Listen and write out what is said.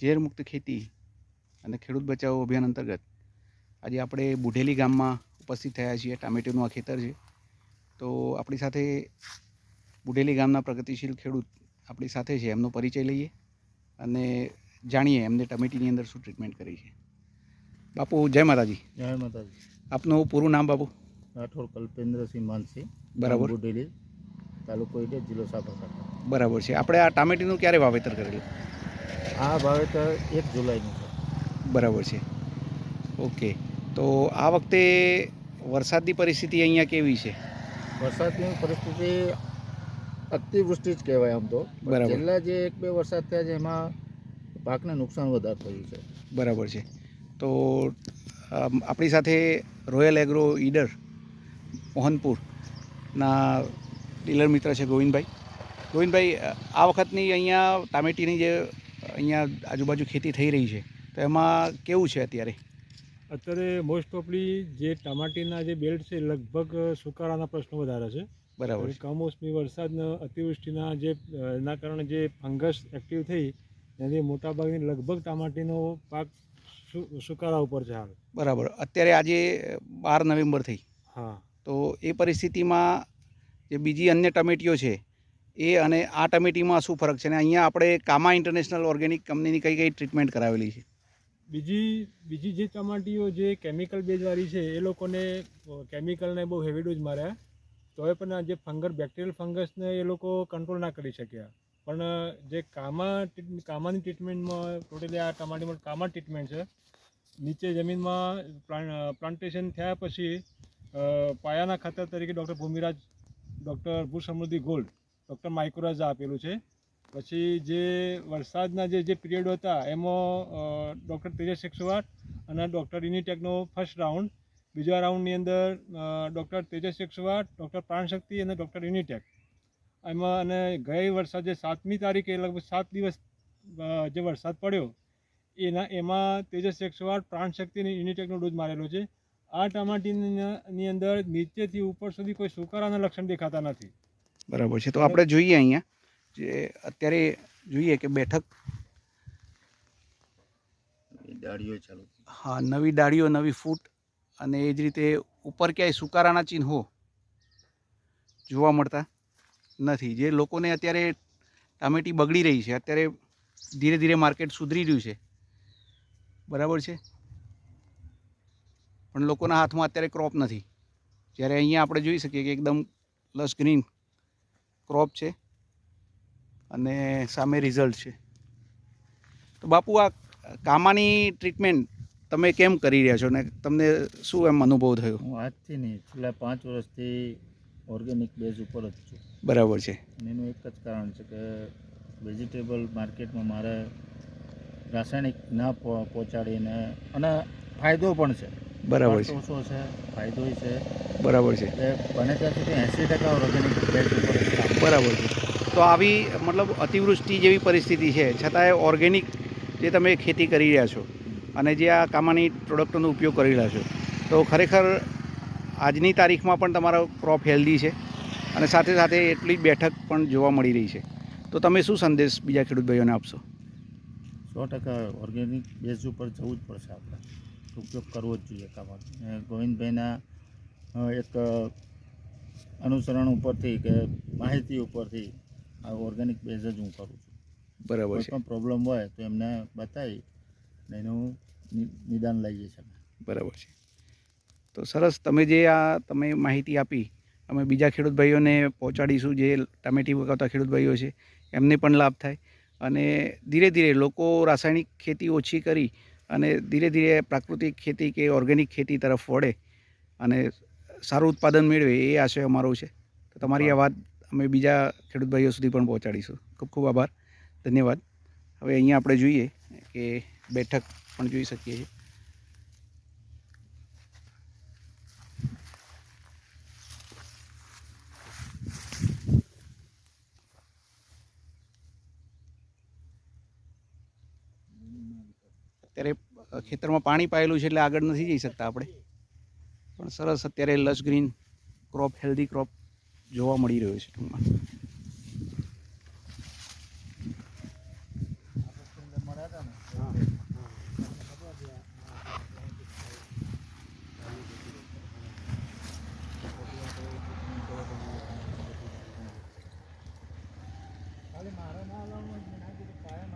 ઝેરમુક્ત ખેતી અને ખેડૂત બચાવો અભિયાન અંતર્ગત આજે આપણે બુઢેલી ગામમાં ઉપસ્થિત થયા છીએ. ટામેટીનું આ ખેતર છે. તો આપણી સાથે બુઢેલી ગામના પ્રગતિશીલ ખેડૂત આપણી સાથે છે. એમનો પરિચય લઈએ અને જાણીએ એમને ટમેટીની અંદર શું ટ્રીટમેન્ટ કરી છે. બાપુ જય માતાજી. જય માતાજી. આપનું પૂરું નામ બાપુ? રાઠોડ કલ્પેન્દ્રસિંહ માનસિંહ, બરાબર. બુઢેલી, તાલુકો ઈડર, જિલ્લો સાબરકાંઠા. બરાબર છે. આપણે આ ટામેટીનું ક્યારે વાવેતર કરેલું? આ વાવેતર 1 જુલાઈનું છે. બરાબર છે. ઓકે. તો આ વખતે વરસાદની પરિસ્થિતિ અહીંયા કેવી છે? વરસાદની પરિસ્થિતિ અતિવૃષ્ટિ જ કહેવાય આમ તો. બરાબર. છેલ્લા જે 1-2 વરસાદ થયા છે એમાં પાકને નુકસાન વધારે થયું છે. બરાબર છે. તો આપણી સાથે રોયલ એગ્રો ઈડર મોહનપુરના ડીલર મિત્ર છે ગોવિંદભાઈ. ગોવિંદભાઈ, આ વખતની અહીંયા ટામેટીની જે અહીંયા આજુબાજુ ખેતી થઈ રહી છે તો એમાં કેવું છે અત્યારે? અત્યારે મોસ્ટ ઓફલી જે ટમાટીના જે બેલ્ટ છે લગભગ સુકારાના પ્રશ્નો વધારે છે. બરાબર. કમોસમી વરસાદના અતિવૃષ્ટિના જે એના કારણે જે ફંગસ એક્ટિવ થઈ એની મોટાભાગની લગભગ ટમાટીનો પાક સુકારા ઉપર છે હાલ. બરાબર. અત્યારે આજે 12 નવેમ્બર થઈ. હા. તો એ પરિસ્થિતિમાં જે બીજી અન્ય ટમેટીઓ છે એ અને આ ટમેટીમાં શું ફરક છે? અને અહીંયા આપણે કામા ઇન્ટરનેશનલ ઓર્ગેનિક કંપનીની કઈ કઈ ટ્રીટમેન્ટ કરાવેલી છે? બીજી જે ટમાટીઓ જે કેમિકલ બેઝવાળી છે એ લોકોને કેમિકલને બહુ હેવી ડોઝ માર્યા, તોય પણ જે બેક્ટેરિયલ ફંગસને એ લોકો કંટ્રોલ ના કરી શક્યા. પણ જે કામાની ટ્રીટમેન્ટમાં ટોટલી આ ટમાટીમાં કામા ટ્રીટમેન્ટ છે. નીચે જમીનમાં પ્લાન્ટેશન થયા પછી પાયાના ખાતર તરીકે ડૉક્ટર ભૂમિરાજ, ડૉક્ટર ભૂ સમૃદ્ધિ ગોલ્ડ, ડૉક્ટર માઇક્રોરાજ આપેલું છે. પછી જે વરસાદના જે પિરિયડ હતા એમાં ડૉક્ટર તેજસ 108 અને ડૉક્ટર યુનિટેકનો ફર્સ્ટ રાઉન્ડ, બીજા રાઉન્ડની અંદર ડૉક્ટર તેજસ 108, ડૉક્ટર પ્રાણશક્તિ અને ડૉક્ટર યુનિટેક એમાં. અને ગઈ વરસાદ જે 7મી તારીખે લગભગ 7 દિવસ જે વરસાદ પડ્યો એમાં તેજસ 108, પ્રાણશક્તિ અને યુનિટેકનો ડોઝ મારેલો છે. આ ટમાટીની અંદર નીચેથી ઉપર સુધી કોઈ સુકારાના લક્ષણ દેખાતા નથી. બરાબર છે. તો આપણે જોઈએ અહીંયા જે અત્યારે જોઈએ કે બેઠક, ડાળીઓ ચાલુ. હા, નવી ડાળીઓ, નવી ફૂટ, અને એ જ રીતે ઉપર ક્યાંય સુકારાના ચિહ્નો જોવા મળતા નથી. જે લોકોને અત્યારે ટામેટી બગડી રહી છે, અત્યારે ધીરે ધીરે માર્કેટ સુધરી રહ્યું છે, બરાબર છે, પણ લોકોના હાથમાં અત્યારે ક્રોપ નથી. જ્યારે અહીંયા આપણે જોઈ શકીએ કે એકદમ લસ ગ્રીન ક્રોપ છે અને સામે રિઝલ્ટ છે. તો બાપુ, આ કામાની ટ્રીટમેન્ટ તમે કેમ કરી રહ્યા છો ને તમને શું એમ અનુભવ થયો? હું આજથી નહીં, છેલ્લા 5 વર્ષથી ઓર્ગેનિક બેઝ ઉપર જ છું. બરાબર છે. અને એનું એક જ કારણ છે કે વેજીટેબલ માર્કેટમાં મારે રાસાયણિક ના પહોંચાડીને, અને ફાયદો પણ છે. બરાબર છે. ઓછો છે, ફાયદોય છે. બરાબર છે. એટલે બને ત્યાં સુધી 80% ઓર્ગેનિક બેઝ ઉપર જ કામ. બરાબર છે. તો આવી મતલબ અતિવૃષ્ટિ જેવી પરિસ્થિતિ છે છતાંય ઓર્ગેનિક જે તમે ખેતી કરી રહ્યા છો અને જે આ કામાની પ્રોડક્ટોનો ઉપયોગ કરી રહ્યા છો, તો ખરેખર આજની તારીખમાં પણ તમારો ક્રોપ હેલ્ધી છે અને સાથે સાથે એટલી જ બેઠક પણ જોવા મળી રહી છે. તો તમે શું સંદેશ બીજા ખેડૂત ભાઈઓને આપશો? 100% ઓર્ગેનિક બેઝ ઉપર જવું જ પડશે. આપણે ઉપયોગ કરવો જ જોઈએ કામમાં. ગોવિંદભાઈના એક અનુસરણ ઉપરથી કે માહિતી ઉપરથી આ ઓર્ગેનિક બેઝ જ હું કરું છું. બરાબર કોઈ છે. પણ પ્રોબ્લેમ હોય તો એમને બતાવી ને એનું નિદાન લઈએ છીએ. બરાબર છે. તો સરસ, તમે જે તમે માહિતી આપી અમે બીજા ખેડૂત ભાઈઓને પહોંચાડીશું. જે ટામેટી ઉગાવતા ખેડૂત ભાઈઓ છે એમને પણ લાભ થાય અને ધીરે ધીરે લોકો રાસાયણિક ખેતી ઓછી કરી અને ધીરે ધીરે પ્રાકૃતિક ખેતી કે ઓર્ગેનિક ખેતી તરફ વળે અને સારું ઉત્પાદન મેળવે, એ આશય અમારો છે. તો તમારી આ વાત અમે બીજા ખેડૂત ભાઈઓ સુધી પણ પહોંચાડીશું. ખૂબ ખૂબ આભાર, ધન્યવાદ. હવે અહીંયા આપણે જોઈએ કે બેઠક પણ જોઈ શકીએ છીએ. અત્યારે ખેતરમાં પાણી પાયેલું છે એટલે આગળ નથી જઈ શકતા આપણે, પણ સરસ અત્યારે lush green crop, healthy crop જોવા મળી રહ્યો છે ટૂંકમાં. મારા ના આવવાનું ના કીધું કાયમ